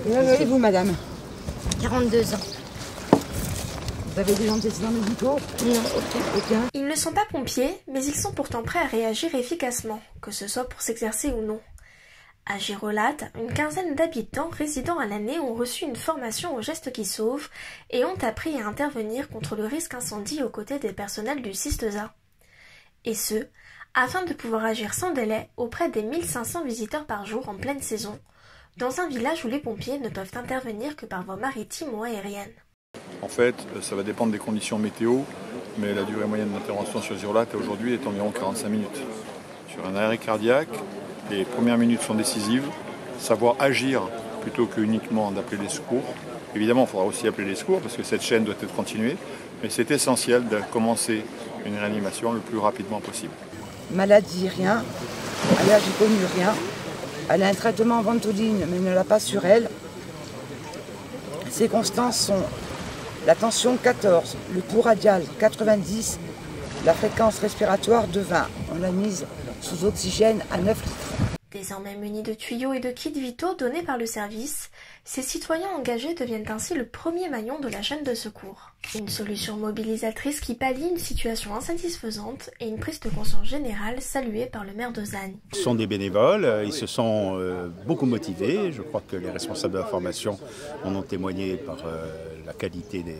Quel âge avez-vous, madame? 42 ans. Vous avez des antécédents médicaux? Non, Aucun. Ils ne sont pas pompiers, mais ils sont pourtant prêts à réagir efficacement, que ce soit pour s'exercer ou non. À Girolate, une quinzaine d'habitants résidant à l'année ont reçu une formation aux gestes qui sauvent et ont appris à intervenir contre le risque incendie aux côtés des personnels du Sisteza. Et ce, afin de pouvoir agir sans délai auprès des 1500 visiteurs par jour en pleine saison, dans un village où les pompiers ne peuvent intervenir que par voie maritime ou aérienne. En fait, ça va dépendre des conditions météo, mais la durée moyenne d'intervention sur Girolate aujourd'hui est environ 45 minutes. Sur un arrêt cardiaque, les premières minutes sont décisives. Savoir agir plutôt que uniquement d'appeler les secours. Évidemment, il faudra aussi appeler les secours parce que cette chaîne doit être continuée, mais c'est essentiel de commencer une réanimation le plus rapidement possible. Maladie, rien. Allergie connue, rien. Elle a un traitement en ventoline, mais ne l'a pas sur elle. Ses constances sont la tension 14, le pouls radial 90, la fréquence respiratoire de 20. On l'a mise sous oxygène à 9 litres. Désormais munis de tuyaux et de kits vitaux donnés par le service, ces citoyens engagés deviennent ainsi le premier maillon de la chaîne de secours. Une solution mobilisatrice qui pallie une situation insatisfaisante et une prise de conscience générale saluée par le maire de Zagne. Ce sont des bénévoles, ils se sont beaucoup motivés. Je crois que les responsables de la formation en ont témoigné par la qualité des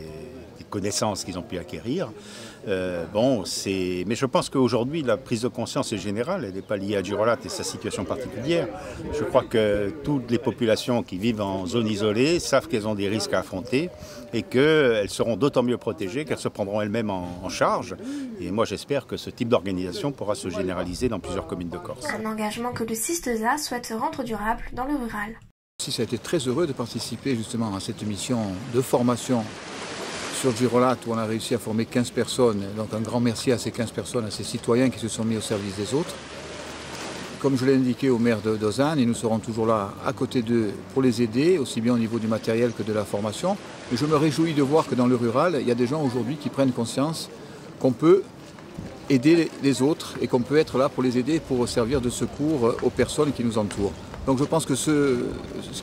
connaissances qu'ils ont pu acquérir. Mais je pense qu'aujourd'hui, la prise de conscience est générale, elle n'est pas liée à Girolate et sa situation particulière. Je crois que toutes les populations qui vivent en zone isolée savent qu'elles ont des risques à affronter et qu'elles seront d'autant mieux protégées qu'elles se prendront elles-mêmes en charge. Et moi, j'espère que ce type d'organisation pourra se généraliser dans plusieurs communes de Corse. Un engagement que le Sisteza souhaite rendre durable dans le rural. Ça a été très heureux de participer justement à cette mission de formation sur Girolate où on a réussi à former 15 personnes. Donc un grand merci à ces 15 personnes, à ces citoyens qui se sont mis au service des autres. Comme je l'ai indiqué au maire d'Ozanne, et nous serons toujours là à côté d'eux pour les aider, aussi bien au niveau du matériel que de la formation. Et je me réjouis de voir que dans le rural, il y a des gens aujourd'hui qui prennent conscience qu'on peut aider les autres et qu'on peut être là pour les aider pour servir de secours aux personnes qui nous entourent. Donc je pense que ce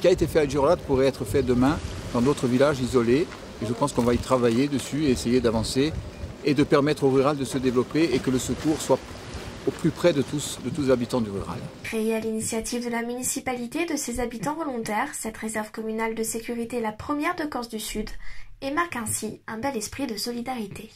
qui a été fait à Girolate pourrait être fait demain dans d'autres villages isolés. Et je pense qu'on va y travailler dessus et essayer d'avancer et de permettre au rural de se développer et que le secours soit au plus près de tous les habitants du rural. Créée à l'initiative de la municipalité et de ses habitants volontaires, cette réserve communale de sécurité est la première de Corse du Sud et marque ainsi un bel esprit de solidarité.